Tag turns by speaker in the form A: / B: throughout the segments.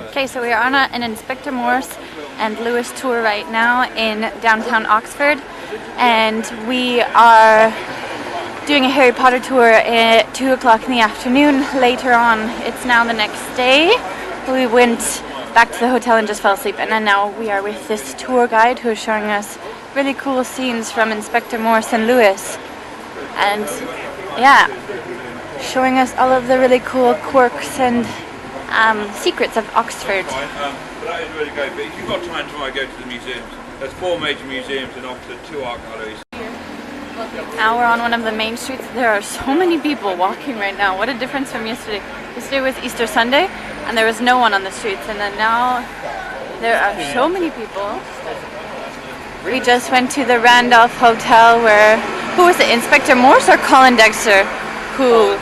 A: Okay, so we are on an Inspector Morse and Lewis tour right now in downtown Oxford, and we are doing a Harry Potter tour at 2 o'clock in the afternoon. Later on, it's now the next day. We went back to the hotel and just fell asleep, and then now we are with this tour guide who is showing us really cool scenes from Inspector Morse and Lewis, and yeah, showing us all of the really cool quirks and secrets of Oxford.
B: But that is really great. But if you've got time tomorrow, go to the museums. There's 4 major museums in Oxford, 2 art galleries.
A: Now we're on one of the main streets. There are so many people walking right now. What a difference from yesterday. Yesterday was Easter Sunday and there was no one on the streets, and then now there are so many people. We just went to the Randolph Hotel where, who was it, Inspector Morse or Colin Dexter, who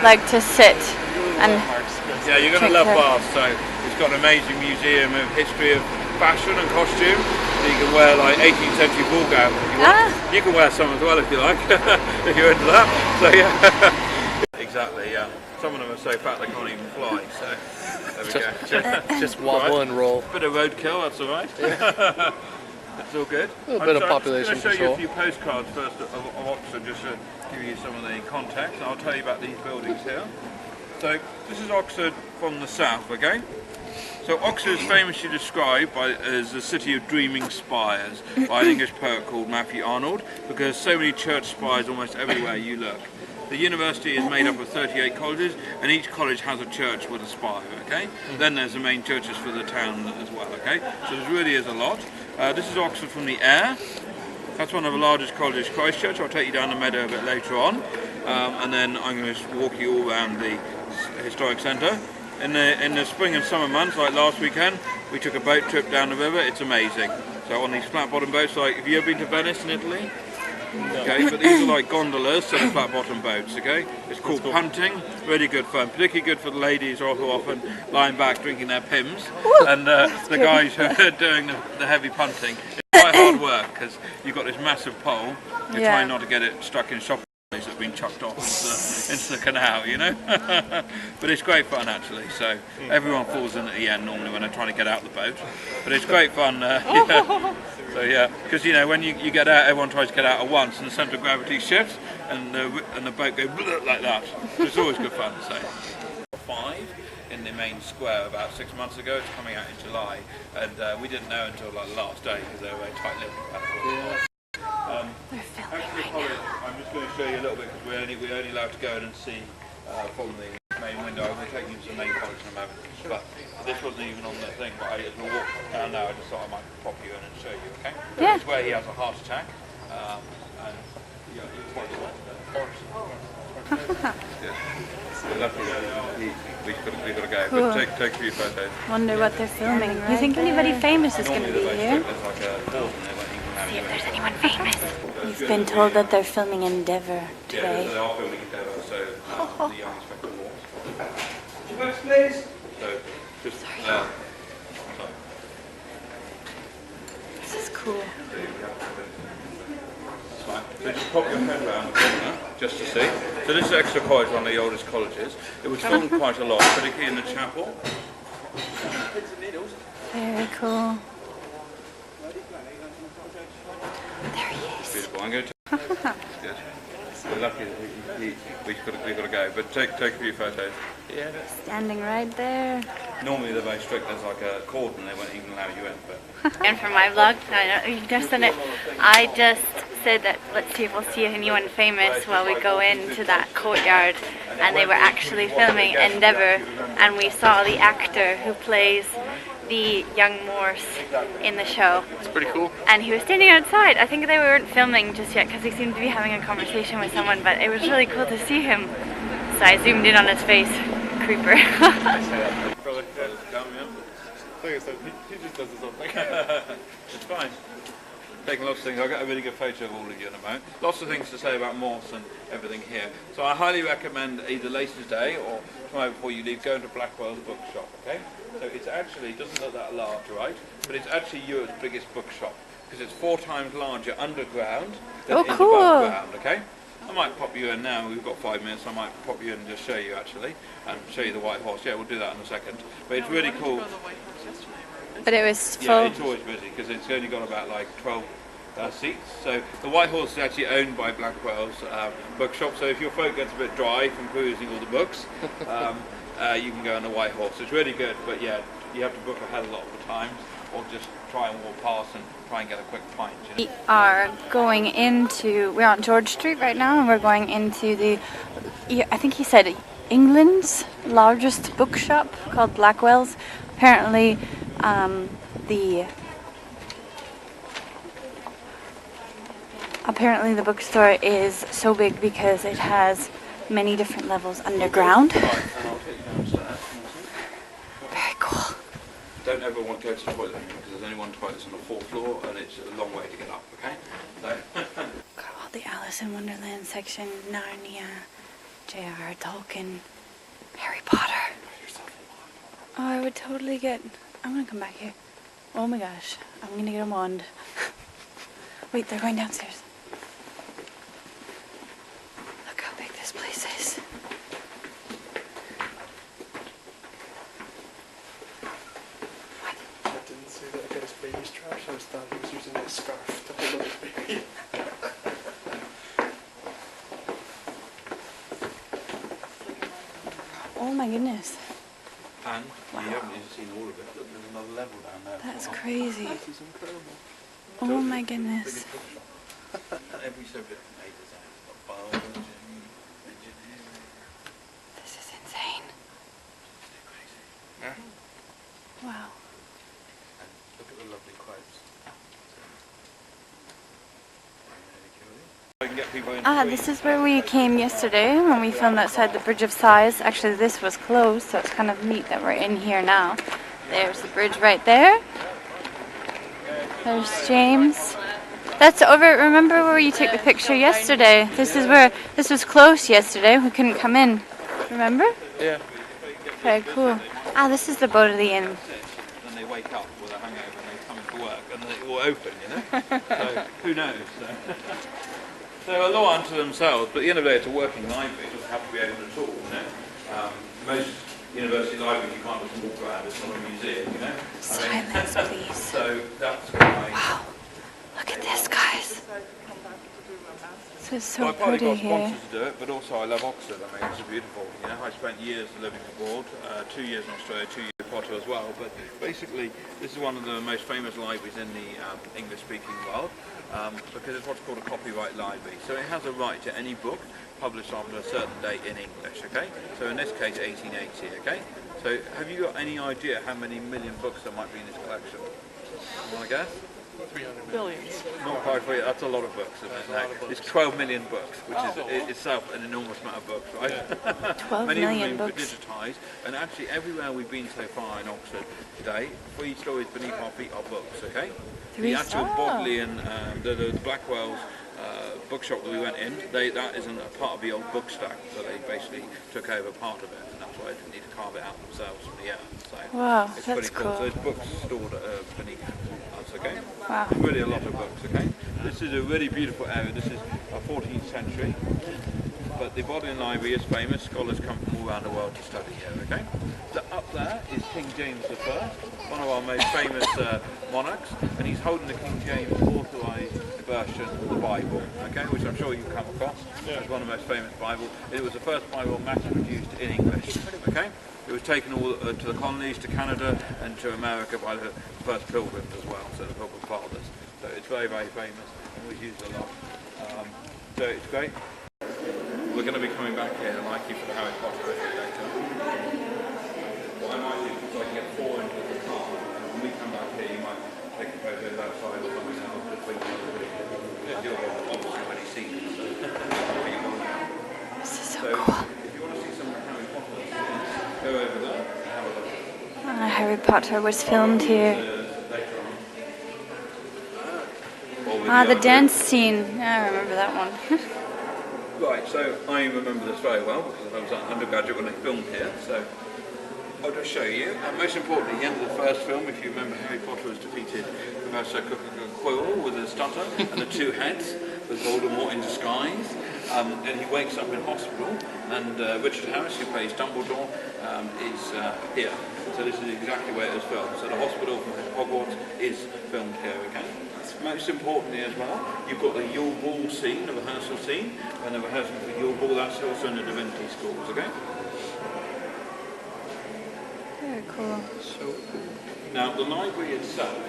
A: liked to sit and
B: yeah, you're going to love Bath. So it's got an amazing museum of history of fashion and costume. So you can wear like 18th century ball gown. You can wear some as well if you like, if you're into that. So yeah, exactly. Yeah, some of them are so fat they can't even fly. So there we go.
C: Just wobble and roll.
B: Bit of roadkill, that's all right.
C: Yeah.
B: It's all good.
C: A little bit of population
B: I'm going to show
C: control.
B: you a few postcards first of Oxford, just to give you some of the context. I'll tell you about these buildings here. So this is Oxford from the south, okay? So Oxford is famously described as a city of dreaming spires by an English poet called Matthew Arnold, because so many church spires almost everywhere you look. The university is made up of 38 colleges, and each college has a church with a spire, okay? Then there's the main churches for the town as well, okay? So there really is a lot. This is Oxford from the air. That's one of the largest colleges, Christchurch. I'll take you down the meadow a bit later on. And then I'm going to walk you all around the historic centre. In the spring and summer months, like last weekend, we took a boat trip down the river. It's amazing. So on these flat bottom boats, like, have you ever been to Venice in Italy? No. Okay, but these are like gondolas, so they're flat bottom boats, okay? It's called punting, really good fun, particularly good for the ladies who are often lying back drinking their Pims, and the guys who are doing the heavy punting. It's quite hard work, because you've got this massive pole, you're trying not to get it stuck in shopping that's been chucked off into the canal, you know. But it's great fun actually. So everyone falls in at the end normally when they're trying to get out the boat. But it's great fun. Yeah. So yeah, because you know when you get out, everyone tries to get out at once, and the centre of gravity shifts, and the boat goes like that. So it's always good fun. So 5 in the main square about 6 months ago. It's coming out in July, and we didn't know until like the last day because they were very tight-lipped. I'm just going to show you a little bit because we're only allowed to go in and see from the main window. I'm going to take you to the main college in a moment. But this wasn't even on the thing, but as we walk down now, I just thought I might pop you in and show you, okay?
A: Yeah.
B: This is where he has a heart attack. And yeah, it's quite we've got to go,
A: cool.
B: But take a few photos.
A: Wonder what they're filming. You think anybody famous is going to be here?
B: See
A: if there's anyone famous. We've been told that they're filming Endeavour today.
B: Yeah, they are filming Endeavour, so the young Inspector Morse. Please. So, just, sorry.
A: This is cool.
B: That's fine. So just pop your head around the corner, just to see. So this is Exeter College, one of the oldest colleges. It was filmed quite a lot, particularly in the chapel.
A: Very cool. There he is.
B: Beautiful. I'm going to good. We're lucky that we've got to go, but take a few photos. Yeah.
A: Standing right there.
B: Normally they're very strict. There's like a cordon. They won't even allow you in. But
A: And for my vlog, you've just done it. I just said that let's see if we'll see anyone famous while we go into that courtyard, and they were actually filming Endeavour, and we saw the actor who plays the young Morse in the show.
C: It's pretty cool.
A: And he was standing outside. I think they weren't filming just yet because he seemed to be having a conversation with someone, but it was really cool to see him. So I zoomed in on his face. Creeper.
B: he just does his own thing. It's fine. Taking lots of things. I'll get a really good photo of all of you in a moment. Lots of things to say about Morse and everything here. So I highly recommend either later today or tomorrow before you leave, going to Blackwell's bookshop, okay? So it's actually, doesn't look that large, right? But it's actually Europe's biggest bookshop because it's 4 times larger underground than it is above ground, okay? I might pop you in now. We've got 5 minutes. I might pop you in and just show you actually, and show you the White Horse. Yeah, we'll do that in a second. But it's really cool.
A: But it was full.
B: Yeah, it's always busy because it's only got about like 12 seats. So the White Horse is actually owned by Blackwell's bookshop. So if your throat gets a bit dry from perusing all the books, you can go on the White Horse. It's really good, but yeah, you have to book ahead a lot of the times, or just try and walk past and try and get a quick pint. You know?
A: We're on George Street right now, and we're going into I think he said England's largest bookshop called Blackwell's. Apparently, the bookstore is so big because it has many different levels underground. Very cool.
B: Don't ever want to go to the toilet because there's only one toilet on the 4th floor and it's a long way to get up, okay? So.
A: Got all the Alice in Wonderland section, Narnia, J.R. Tolkien, Harry Potter. Oh, I would totally I'm gonna come back here. Oh my gosh, I'm gonna get a wand. Wait, they're going downstairs. Look how big this place is.
C: I didn't say that against baby's trash. I thought he was using a scarf to hold up his baby.
A: Oh my goodness.
B: And you haven't even seen all of it. Look, there's another level down there.
A: That's crazy.
C: This is incredible.
A: Oh my goodness.
B: And every subject from A to Z. Biology, engineering.
A: This is insane.
B: Yeah.
A: Wow.
C: And look at the lovely quotes.
B: I can get people in
A: This is where we came yesterday when we filmed outside the Bridge of Sighs. Actually, this was closed, so it's kind of neat that we're in here now. There's the bridge right there. There's James. That's over. Remember where you took the picture yesterday? This was closed yesterday. We couldn't come in. Remember?
C: Yeah.
A: Very cool. This is the boat of the inn.
B: Then they wake up with a hangover and they come to work and they all open, you know? So who knows? So a law unto themselves, but at the end of the day it's a working library. It doesn't have to be open at all, you know? Most university libraries you can't just walk around, it's not a museum, you know?
A: Silence, please.
B: So that's why.
A: Wow. Look at this, guys. This is so
B: Well, I partly
A: pretty
B: got
A: here.
B: sponsors to do it, but also I love Oxford. I mean, it's beautiful. You know, I spent years living abroad, 2 years in Australia, 2 years in Potter as well. But basically, this is one of the most famous libraries in the English-speaking world because it's what's called a copyright library. So it has a right to any book published after a certain date in English. Okay. So in this case, 1880. Okay. So have you got any idea how many million books there might be in this collection? You want to guess?
C: 300 billions.
B: Not quite 3, that's a lot of books, isn't it? No, it's 12 million books, which is itself an enormous amount of books, right?
A: Yeah. 12
B: Many
A: million
B: of them
A: books.
B: digitised, and actually everywhere we've been so far in Oxford today, 3 stories beneath our feet are books, okay? The actual Bodleian, the Blackwell's bookshop that we went in, that isn't a part of the old book stack, so they basically took over part of it, and that's why they didn't need to carve it out themselves from the earth. So
A: Wow,
B: it's
A: that's
B: pretty cool.
A: cool.
B: So there's books stored beneath us, okay?
A: Wow.
B: It's really a lot of books, okay? This is a really beautiful area. This is a 14th century, but the Bodleian Library is famous. Scholars come from all around the world to study here, okay? So up there is King James I, one of our most famous monarchs, and he's holding the King James authorised version of the Bible, okay, which I'm sure you've come across. It's one of the most famous Bibles. It was the first Bible mass-produced in English, okay? It was taken all to the colonies, to Canada, and to America by the first pilgrims as well, so the Pilgrim Fathers. So it's very, very famous, and was used a lot. So it's great. We're going to be coming back here, like you, for the Harry Potter later. What I might do is I can get 4 into the car, and when we come back here, you might take a photo outside or something else, just bring it up a bit. You'll obviously already seen it, so bring it on now.
A: This is so
B: So
A: cool.
B: if you want to see some Harry Potter scenes, go over there and have a look.
A: Harry Potter was filmed here.
B: Later on.
A: The dance scene. Yeah, I remember that one.
B: Right, so I remember this very well because I was an undergraduate when they filmed here, so I'll just show you. And most importantly, at the end of the first film, if you remember, Harry Potter has defeated Professor Quirrell with a stutter and the 2 heads with Voldemort in disguise. Then he wakes up in hospital, and Richard Harris, who plays Dumbledore, is here. So this is exactly where it was filmed. So the hospital from Hogwarts is filmed here again. Most importantly as well, you've got the Yule Ball scene, the rehearsal scene, and the rehearsal for Yule Ball, that's also in the Divinity schools, okay?
A: Very cool.
B: So, now the library itself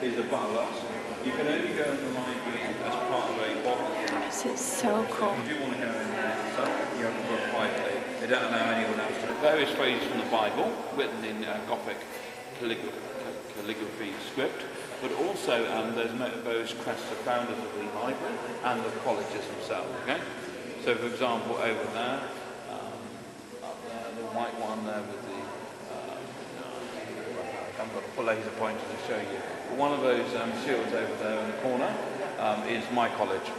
B: is above us. You can only go in the library as part of a bottle.
A: This is so cool.
B: If you do want to go in there, so you have to go privately. They don't allow anyone else to. Various phrases from the Bible, written in Gothic calligraphy script, but also there's various crests of founders of the library and the colleges themselves. Okay, so for example, over there, up there, the white one there with the, I've got a laser pointer to show you. But one of those shields over there in the corner is my college,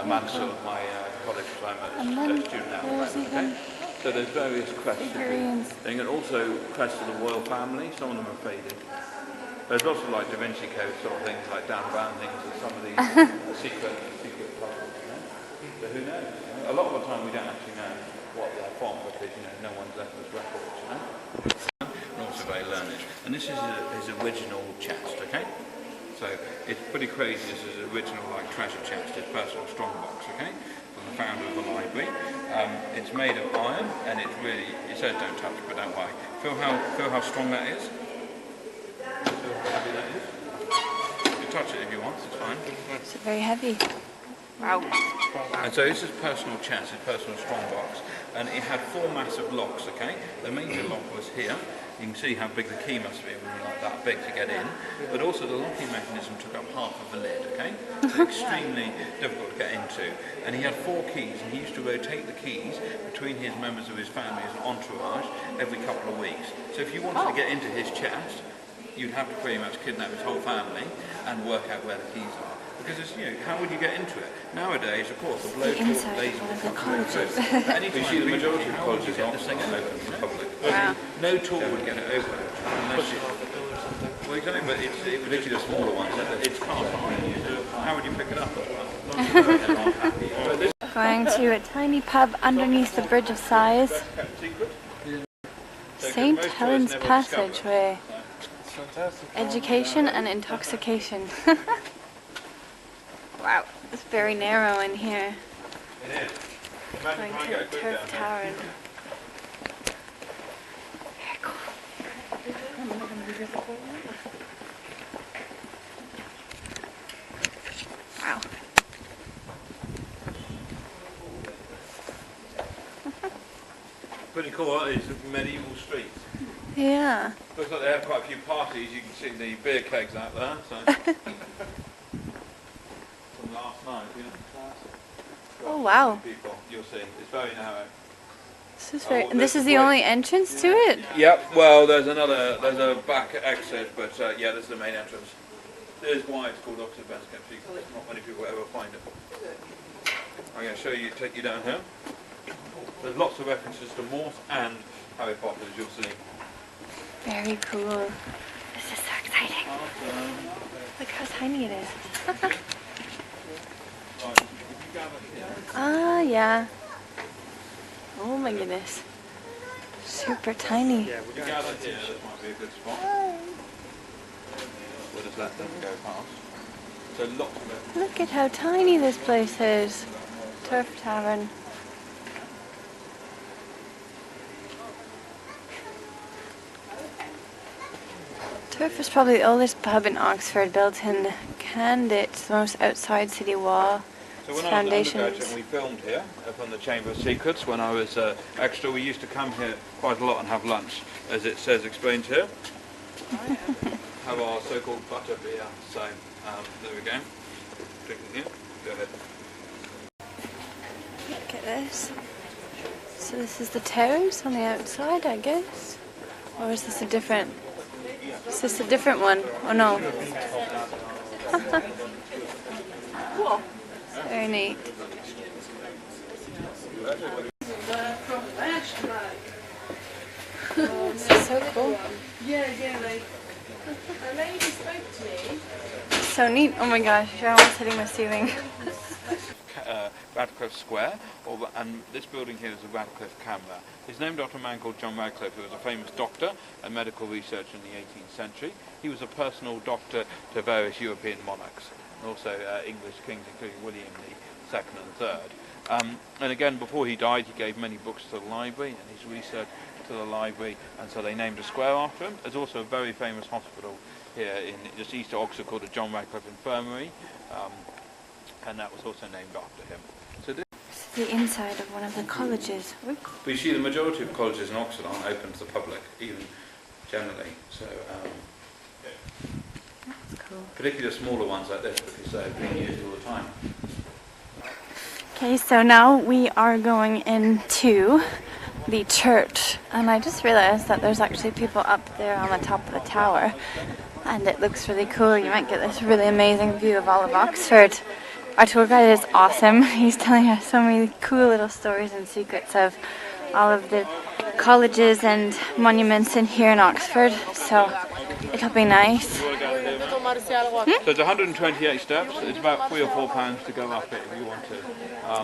B: Mansell, my college, so I'm a student now. Okay? So there's various crests. And also crests of the royal family. Some of them are faded. There's lots of like Da Vinci Code sort of things, like Dan Brown things, and some of these secret puzzles. You know? So who knows? A lot of the time we don't actually know what they're from because no one's left us records. You know? And also very learned. And this is his original chest. Okay. So it's pretty crazy. This is his original like treasure chest, his personal strongbox. Okay. From the founder of the library. It's made of iron, and it's really, it says don't touch, but don't worry. Feel how strong that is? Feel how heavy that is? You can touch it if you want, it's fine.
A: It's very heavy. Wow.
B: And so this is personal chest, his personal strongbox, and it had 4 massive locks, okay? The major lock was here. You can see how big the key must be when you're like that big to get in. But also the locking mechanism took up half of the lid, okay? So extremely difficult to get into. And he had 4 keys, and he used to rotate the keys between his members of his family as an entourage every couple of weeks. So if you wanted to get into his chest, you'd have to pretty much kidnap his whole family and work out where the keys are. Because it's, how would you get into it? Nowadays, of course, the blowtorch laser will come through. You see, the majority of colleges aren't open to the public.
A: Wow.
B: No tool would get it open unless you... Well, exactly, but it's literally the smaller ones. It's cast iron. So how would you pick it up as well?
A: Going to a tiny pub underneath the Bridge of Sighs. St. Helens Passageway. Education and intoxication. Wow, it's very narrow in here.
B: It is.
A: Going to the Turf Tavern. Very cool. Wow.
B: Pretty cool, aren't these medieval streets?
A: Yeah.
B: Looks like they have quite a few parties. You can see the beer kegs out there. So. From last night,
A: Oh wow.
B: People, you'll see. It's very narrow.
A: This is very. This is the only entrance to it.
B: Yep. Well, there's a back exit, but yeah, this is the main entrance. This is why it's called Oxford Best Kept Secret. Not many people ever find it. I'm going to show you, take you down here. There's lots of references to Morse and Harry Potter, as you'll see.
A: Very cool. This is so exciting.
B: Awesome.
A: Look how tiny it is.
B: Right, if you gather here.
A: Ah, yeah. Oh my goodness. Super tiny.
C: Yeah,
B: If you gather here, this might be a good spot. We'll just let them go past. So lots of it.
A: Look at how tiny this place is. Turf Tavern. Turf is probably the oldest pub in Oxford, built in Candit, the most outside city wall.
B: So when I was an undergraduate and we filmed here up on the Chamber of Secrets, when I was extra, we used to come here quite a lot and have lunch, as it says explained here. Have our so-called butter beer. So there we go. Drinking here. Go ahead.
A: Look at this. So this is the terrace on the outside, I guess? Or is this a different... Is this a different one? Oh no. Very neat. Oh, this is so cool.
D: A lady spoke to me.
A: So neat. Oh my gosh, you're almost hitting the ceiling.
B: Radcliffe Square, and this building here is the Radcliffe Camera. It's named after a man called John Radcliffe, who was a famous doctor and medical researcher in the 18th century. He was a personal doctor to various European monarchs, and also English kings, including William II and III. And again, before he died, he gave many books to the library and his research to the library, and so they named a square after him. There's also a very famous hospital here in just east of Oxford called the John Radcliffe Infirmary, and that was also named after him. So this
A: is the inside of one of the colleges.
B: But you see, the majority of colleges in Oxford aren't open to the public, even generally. So,
A: that's cool.
B: Particularly the smaller ones like this, because they're being used all the time.
A: Okay, so now we are going into the church, and I just realized that there's actually people up there on the top of the tower, and it looks really cool. You might get this really amazing view of all of Oxford. Our tour guide is awesome. He's telling us so many cool little stories and secrets of all of the colleges and monuments in here in Oxford, so it'll be nice.
B: So it's 128 steps. It's about £3 or £4 to go up it if you want to,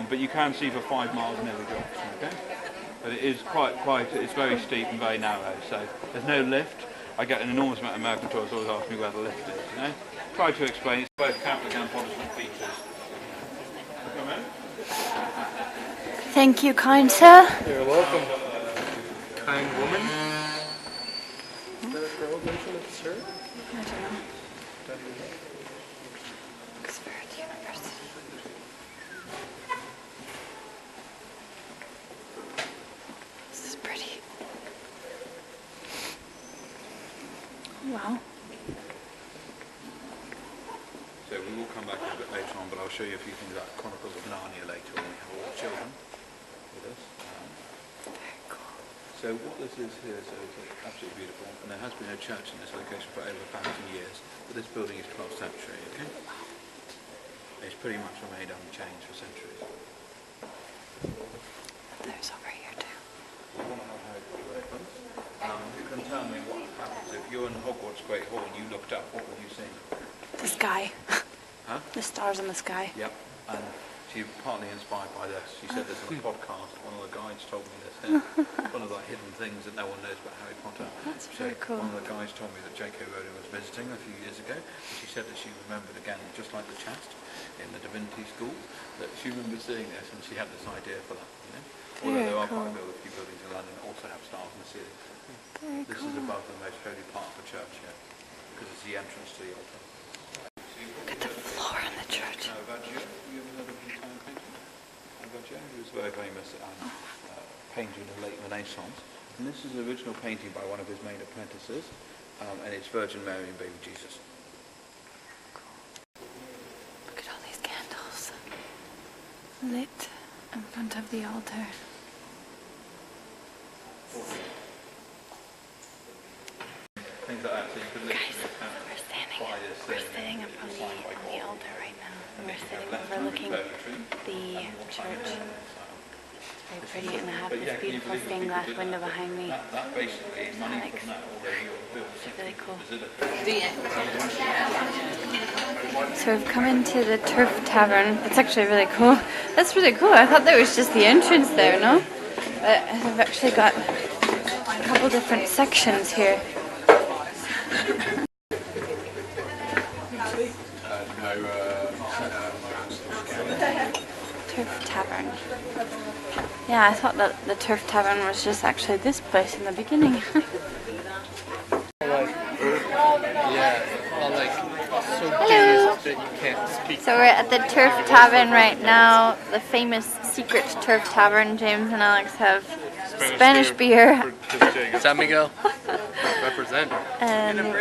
B: but you can see for 5 miles in every direction. Okay, but it is it's very steep and very narrow. So there's no lift. I get an enormous amount of American tourists always ask me where the lift is. You know, try to explain. It's both Catholic and Protestant features.
A: Thank you, kind sir.
C: You're welcome. Kind woman. Is that a girl version of sir?
A: I don't know. Oxford University. This is pretty. Wow.
B: So we will come back a bit later on, but I'll show you a few things about Chronicles of Narnia later when we have all the children with us.
A: Very cool.
B: So what this is here, so it's absolutely beautiful, and there has been a church in this location for over 1,000 years, but this building is 12th century, okay? It's pretty much remained unchanged for centuries.
A: There's over here too.
B: I want to know how it opens. You can tell me what happens if you're in Hogwarts Great Hall and you looked up, what would you see?
A: The sky.
B: Huh?
A: The stars in the sky.
B: Yep, and she's partly inspired by this. She said this in a podcast, one of the guides told me this here. One of the hidden things that no one knows about Harry Potter.
A: That's very cool.
B: One of the guides told me that J.K. Rowling was visiting a few years ago. And she said that she remembered again, just like the chast in the Divinity School, that she remembered seeing this and she had this idea for that. You know? Although there are quite a few buildings in London that also have stars in the ceiling. This is above the most holy part of the church here, because it's the entrance to the altar.
A: Look at the floor in the church.
B: You ever heard of the Italian painter? He was a very famous painter in the late Renaissance. And this is an original painting by one of his main apprentices, and it's Virgin Mary and Baby Jesus.
A: Cool. Look at all these candles lit in front of the altar.
B: Things like that, so you could literally
A: We're sitting up on the altar right now, and we're sitting overlooking the church. It's very pretty, and I have this beautiful stained glass window behind me.
B: that basically is money from that,
A: It's really cool. So we've come into the Turf Tavern. It's actually really cool. That's really cool. I thought that was just the entrance there, no? But I've actually got a couple different sections here. Turf Tavern. Yeah, I thought that the Turf Tavern was just actually this place in the beginning. So we're at the Turf Tavern right now, the famous secret Turf Tavern. James and Alex have Spanish beer.
C: San Miguel. Represent.
A: In a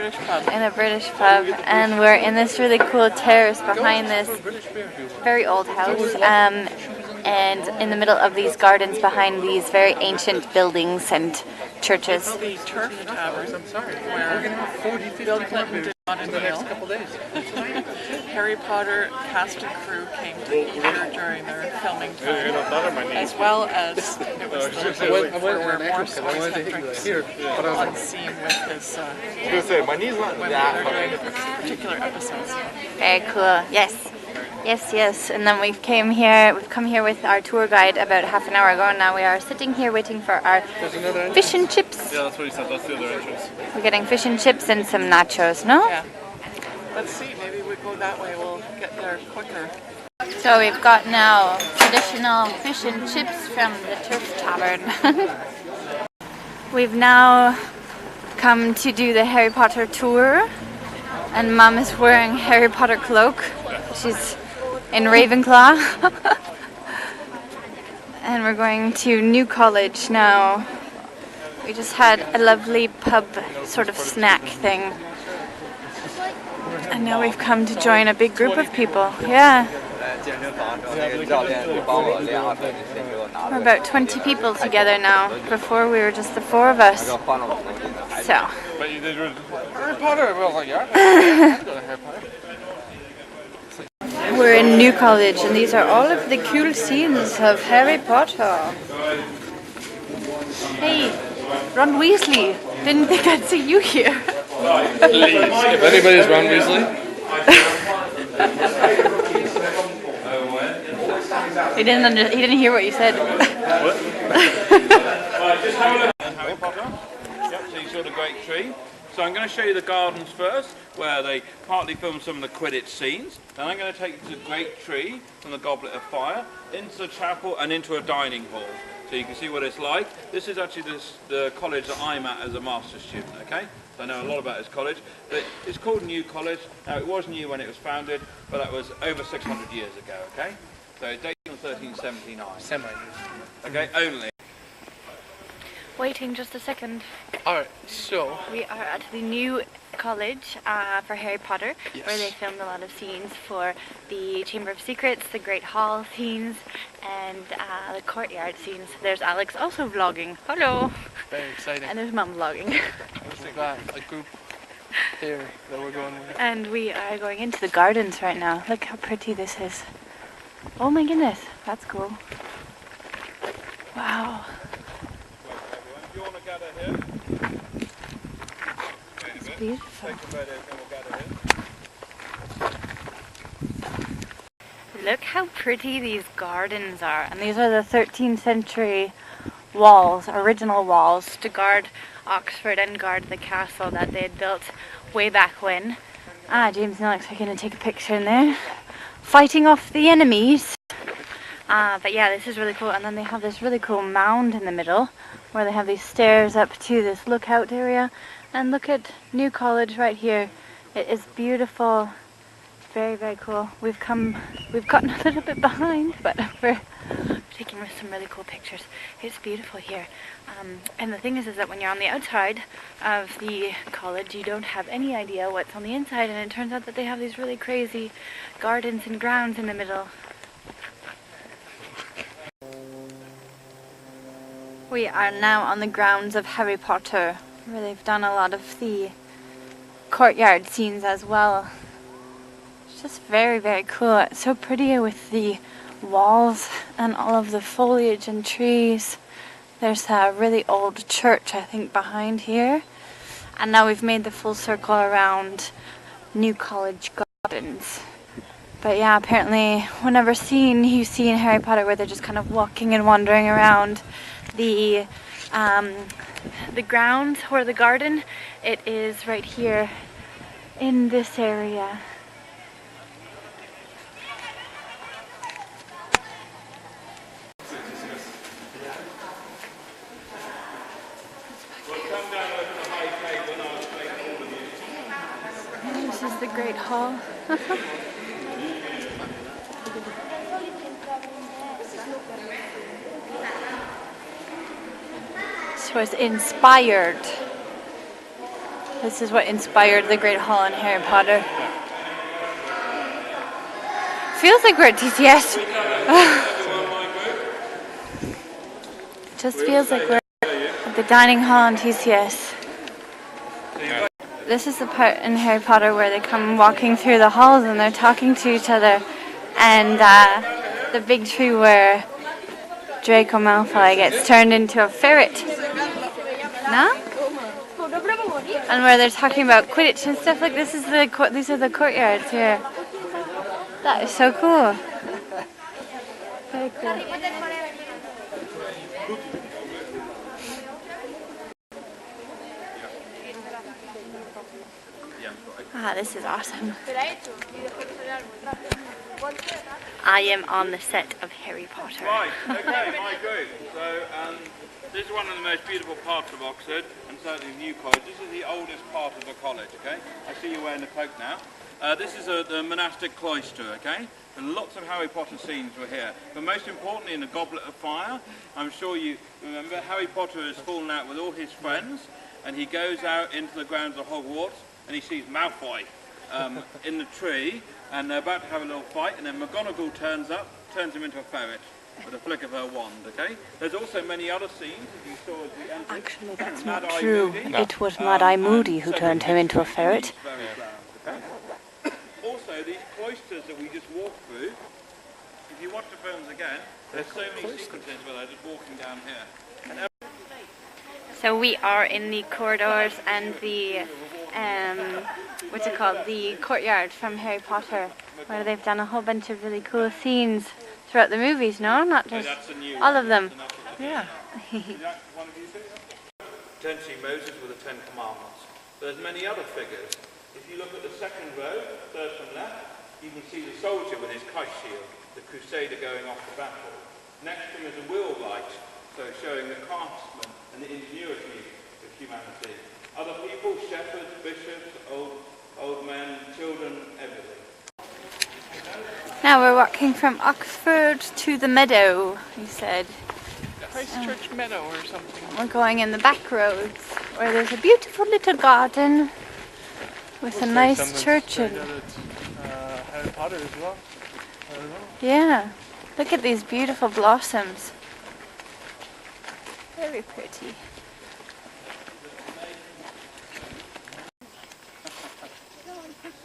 A: British pub. And we're in this really cool terrace behind this very old house. And in the middle of these gardens behind these very ancient buildings and churches.
D: The Turf Tavern, where Bill Clinton did not inhale. Harry Potter cast and crew came to eat here during their filming time, as well as it was the location where Morse always had drinks on scene with his when they were doing particular episodes.
A: Very cool, yes. Yes, yes. And then we've come here with our tour guide about half an hour ago, and now we are sitting here waiting for our fish and chips.
C: Yeah, that's what he said. That's the other entrance.
A: We're getting fish and chips and some nachos, no?
D: Yeah. Let's see, maybe we go that way, we'll get there quicker.
A: So we've got now traditional fish and chips from the Turf Tavern. We've now come to do the Harry Potter tour, and Mum is wearing Harry Potter cloak. She's in Ravenclaw. And we're going to New College now. We just had a lovely pub sort of snack thing. And now we've come to join a big group of people. Yeah. We're about 20 people together now. Before we were just the 4 of us. So.
C: But you did Harry Potter? Well, like, yeah. I've got a Harry Potter.
A: We're in New College, and these are all of the cool scenes of Harry Potter. Hey, Ron Weasley. Didn't think I'd see you here.
C: Please, if anybody's Ron Weasley.
A: He didn't hear what you said.
B: What? Harry Potter. Yep, so you saw the great tree. So I'm going to show you the gardens first, where they partly filmed some of the Quidditch scenes. Then I'm going to take you to the great tree from the Goblet of Fire, into the chapel and into a dining hall. So you can see what it's like. This is actually the college that I'm at as a master's student, okay? So I know a lot about this college. But it's called New College. Now it was new when it was founded, but that was over 600 years ago, okay? So it dates from 1379. Okay, only.
A: Waiting just a second.
C: Alright, so.
A: We are at the New College for Harry Potter, where they filmed a lot of scenes for the Chamber of Secrets, the Great Hall scenes, and the courtyard scenes. There's Alex also vlogging. Hello.
C: Very exciting.
A: And there's Mum vlogging.
C: We've got a group here that we're going with.
A: And we are going into the gardens right now. Look how pretty this is. Oh my goodness, that's cool. Wow.
B: Do you want to gather here?
A: It's beautiful.
B: Take a photo and we'll gather here.
A: Look how pretty these gardens are. And these are the 13th century walls, original walls, to guard Oxford and guard the castle that they had built way back when. James and Alex are going to take a picture in there, fighting off the enemies. But yeah, this is really cool. And then they have this really cool mound in the middle, where they have these stairs up to this lookout area. And look at New College right here. It is beautiful. Very, very cool. We've gotten a little bit behind, but we're taking some really cool pictures. It's beautiful here. And the thing is that when you're on the outside of the college, you don't have any idea what's on the inside, and it turns out that they have these really crazy gardens and grounds in the middle. We are now on the grounds of Harry Potter, where they've done a lot of the courtyard scenes as well. It's just very, very cool. It's so pretty with the walls and all of the foliage and trees. There's a really old church, I think, behind here. And now we've made the full circle around New College Gardens. But yeah, apparently whenever you see in Harry Potter where they're just kind of walking and wandering around the grounds or the garden, it is right here in this area. This is the Great Hall. This was inspired. This is what inspired the Great Hall in Harry Potter. Feels like we're at TCS. Just feels like we're at the dining hall in TCS. This is the part in Harry Potter where they come walking through the halls and they're talking to each other, and the big tree where Draco Malfoy gets turned into a ferret. No? And where they're talking about Quidditch and stuff like this. These are the courtyards here. That is so cool. Very cool. Ah, this is awesome. I am on the set of Harry Potter.
B: Right, okay, my group. So this is one of the most beautiful parts of Oxford, and certainly New College. This is the oldest part of the college, okay? I see you're wearing the cloak now. This is the monastic cloister, okay? And lots of Harry Potter scenes were here. But most importantly, in the Goblet of Fire, I'm sure you remember, Harry Potter has fallen out with all his friends, and he goes out into the grounds of Hogwarts, and he sees Malfoy in the tree, and they're about to have a little fight, and then McGonagall turns up, turns him into a ferret with a flick of her wand, okay? There's also many other scenes, as you saw as we entered.
A: Actually, that's not true. It was Mad-Eye Moody who turned him into a ferret.
B: Also, these cloisters that we just walked through, if you watch the films again, there's so many sequences where they're just walking down here.
A: So we are in the corridors and the, what's it called, the courtyard from Harry Potter, where they've done a whole bunch of really cool scenes throughout the movies, no? Not just all of them.
D: Yeah.
B: Potentially Moses with the Ten Commandments. There's many other figures. If you look at the second row, third from left, you can see the soldier with his kite shield, the crusader going off to battle. Next to him is a wheelwright, so showing the craftsman and the ingenuity of humanity. Other people, shepherds, bishops, old men, children, everything.
A: Now we're walking from Oxford to the meadow, he said.
D: Christchurch Meadow or something.
A: We're going in the back roads, where there's a beautiful little garden with a nice church in.
C: Harry Potter as well. I don't know.
A: Yeah, look at these beautiful blossoms. Very pretty.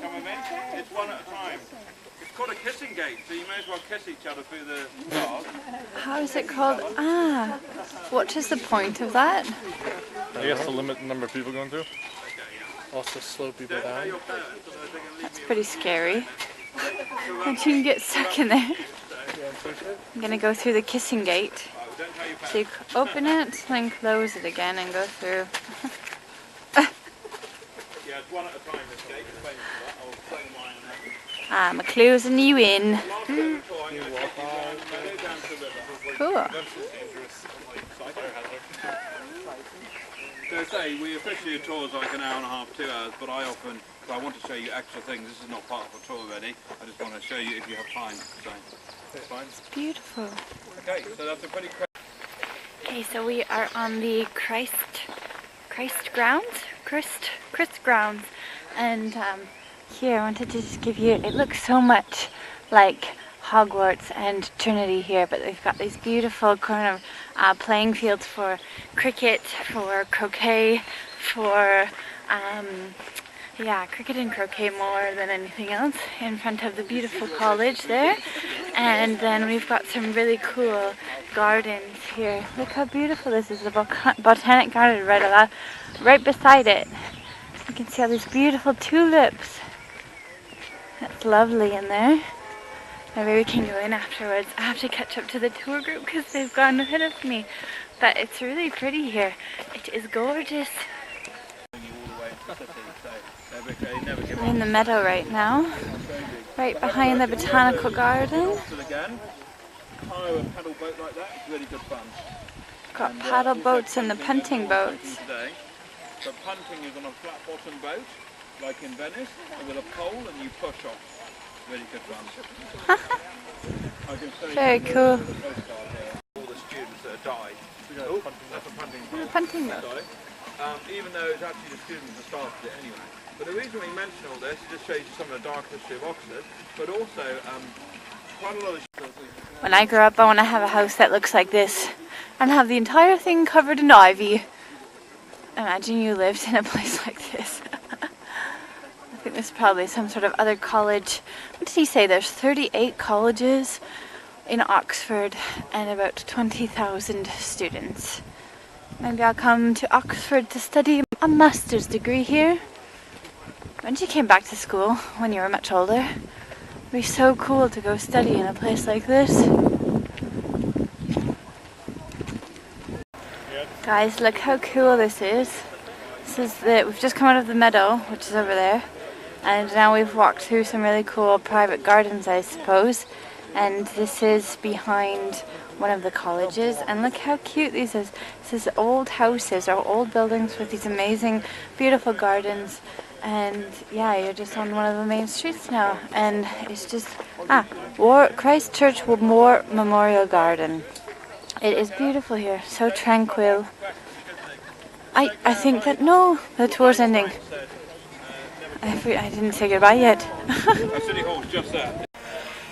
B: Come with me. It's one at a time. It's called a kissing gate, so you may as well kiss each other through the bars.
A: How is it called? Ah, what is the point of that?
C: I guess to limit the number of people going through. Also slow people down.
A: That's pretty scary. And you can get stuck in there. I'm gonna go through the kissing gate. So you open it, then close it again and go through.
B: Yeah, it's one at a time, this gate. I'll explain why in a second.
A: I'm closing you in. Cool.
B: So say, we officially tour is like an hour and a half, 2 hours, but I want to show you extra things. This is not part of a tour already. I just want to show you if you have time. So, it's fine.
A: It's beautiful.
B: Okay, so that's a pretty
A: Okay, so we are on the Christ grounds, Christ grounds, and here I wanted to just give you. It looks so much like Hogwarts and Trinity here, but they've got these beautiful kind of playing fields for cricket, for croquet, for cricket and croquet more than anything else in front of the beautiful college there. And then we've got some really cool gardens here. Look how beautiful this is, the botanic garden right beside it. You can see all these beautiful tulips. That's lovely in there. Maybe we can go in afterwards. I have to catch up to the tour group because they've gone ahead of me. But it's really pretty here. It is gorgeous. We're in the meadow right now, right behind the botanical garden. Got paddle boats and the punting boats.
B: The punting is on a flat bottom boat, like in Venice, and with a pole and you push off. Really good fun.
A: Very cool.
B: All the students that have died. Oh, that's a punting boat.
A: Punting boat.
B: Even though it's actually the students that started it anyway. But the reason we mention all this, it just shows you some of the dark history of Oxford, but also quite a lot of...
A: When I grow up, I want to have a house that looks like this and have the entire thing covered in ivy. Imagine you lived in a place like this. I think there's probably some sort of other college. What did he say? There's 38 colleges in Oxford and about 20,000 students. Maybe I'll come to Oxford to study a master's degree here. When you came back to school, when you were much older, be so cool to go study in a place like this. Guys, look how cool this is. We've just come out of the meadow, which is over there, and now we've walked through some really cool private gardens, I suppose. And this is behind one of the colleges, and look how cute this is. This is old houses or old buildings with these amazing, beautiful gardens. And yeah, you're just on one of the main streets now, and it's just Christ Church War Memorial Garden. It is beautiful here, so tranquil. I think that the tour's ending. I didn't say goodbye yet.
B: City Hall's just there.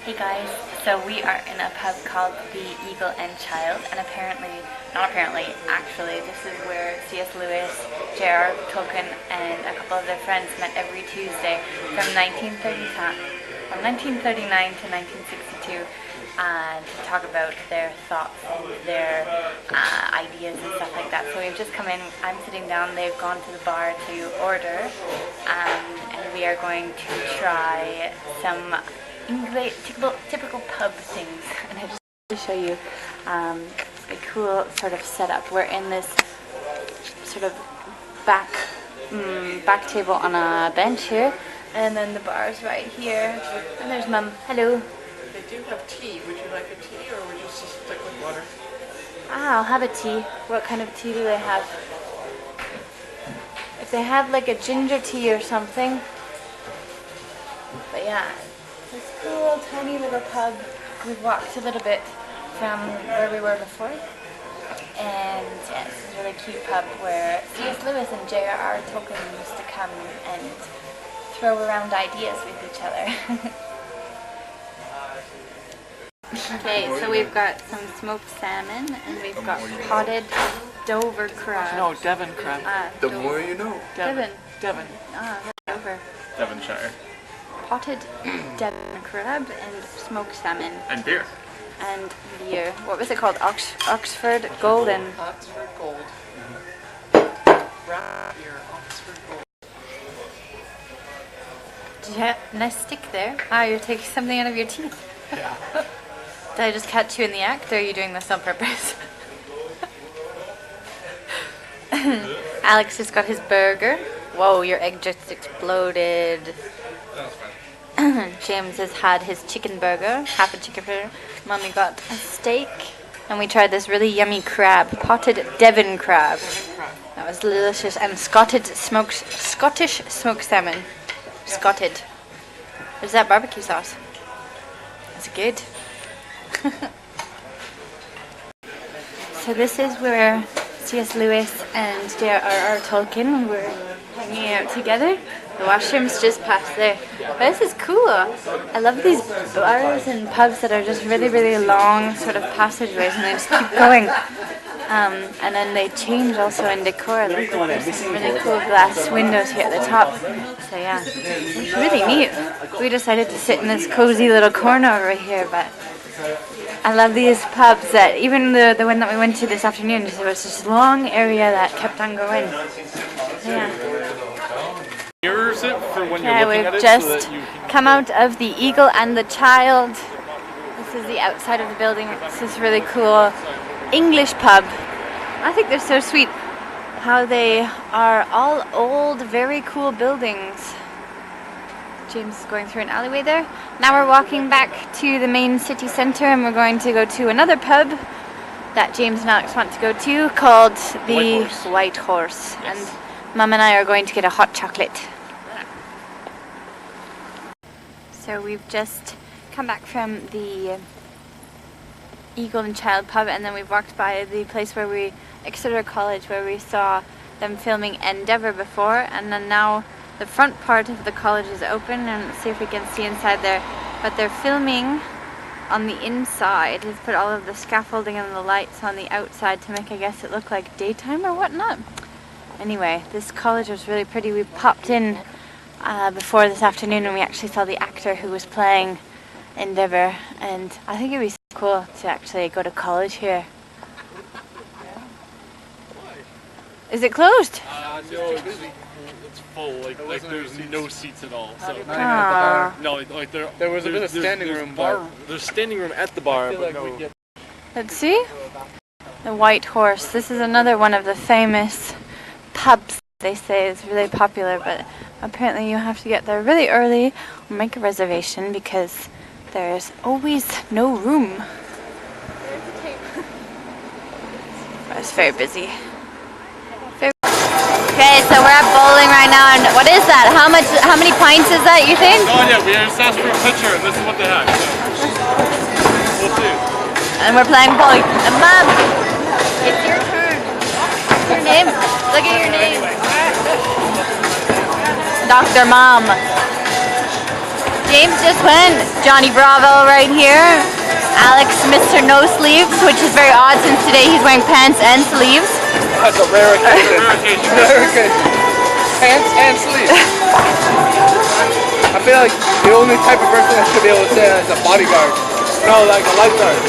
A: Hey guys, so we are in a pub called the Eagle and Child, and actually, this is where C.S. Lewis, J.R. Tolkien, and a couple of their friends met every Tuesday from 1939 to 1962 to talk about their thoughts and their ideas and stuff like that. So we've just come in, I'm sitting down, they've gone to the bar to order, and we are going to try some English, typical pub things, and I just want to show you a cool sort of setup. We're in this sort of back table on a bench here, and then the bar's right here, and there's Mum. Hello.
D: They do have tea. Would you like a tea, or would you just stick with water?
A: I'll have a tea. What kind of tea do they have? If they have like a ginger tea or something. But yeah, this cool tiny little pub. We've walked a little bit from where we were before, and yeah, this is a really cute pub where C.S. Lewis and J.R.R. Tolkien used to come and throw around ideas with each other. Okay, so we've got some smoked salmon, and we've got potted Dover crab.
D: No, Devon crab.
C: The more you know.
A: Devon.
D: Devon.
A: Dover.
C: Devonshire.
A: Potted Devon crab and smoked salmon.
C: And beer.
A: And beer. What was it called? Oxford Golden.
D: Oxford Gold. Brown beer, Oxford Gold.
A: Did you have a nice stick there? You're taking something out of your teeth.
C: Yeah.
A: Did I just catch you in the act, or are you doing this on purpose? Alex just got his burger. Whoa, your egg just exploded.
C: That's fine.
A: James has had his chicken burger, half a chicken burger. Mommy got a steak, and we tried this really yummy crab, potted Devon crab. That was delicious, and Scottish smoked salmon. Scotted. Is that barbecue sauce? It's good. So this is where C.S. Lewis and J.R.R. Tolkien were hanging out together. The washrooms just past there. But this is cool. I love these bars and pubs that are just really, really long sort of passageways, and they just keep going. And then they change also in decor. Like there's some really cool glass windows here at the top. So yeah, it's really neat. We decided to sit in this cozy little corner over here, but I love these pubs that even the one that we went to this afternoon, there was this long area that kept on going. Yeah.
C: Mirrors it for when you're
A: Yeah,
C: looking
A: we've
C: at it
A: just
C: so that you can
A: come out of the Eagle and the Child. This is the outside of the building. This is really cool English pub. I think they're so sweet how they are all old, very cool buildings. James is going through an alleyway there. Now we're walking back to the main city centre, and we're going to go to another pub that James and Alex want to go to called the White Horse.
C: Yes.
A: And Mum and I are going to get a hot chocolate. So we've just come back from the Eagle and Child pub, and then we've walked by the place where Exeter College, where we saw them filming Endeavour before, and then now the front part of the college is open, and let's see if we can see inside there. But they're filming on the inside. They've put all of the scaffolding and the lights on the outside to make, I guess, it look like daytime or whatnot. Anyway, this college was really pretty. We popped in before this afternoon, and we actually saw the actor who was playing Endeavour, and I think it'd be so cool to actually go to college here. Is it closed?
C: It's full. Like there's no seats at all. So no, like
E: there was a bit of standing room, but
C: there's standing room at the bar. But no.
A: Let's see. The White Horse. This is another one of the famous pubs. They say is really popular, but apparently you have to get there really early or make a reservation because there's always no room. It's very busy. Okay, so we're at bowling right now, and what is that? How many pints is that, you think?
C: No idea. We just asked for a picture, and this is what they had. So we'll see.
A: And we're playing bowling. And Mom, it's your turn. Your name? Look at your name. Dr. Mom. James just went. Johnny Bravo right here. Alex, Mr. No Sleeves, which is very odd since today he's wearing pants and sleeves.
E: that's a rare occasion. Rare occasion. Pants and sleeves. I feel like the only type of person that should be able to say that is a bodyguard. No, like a lifeguard.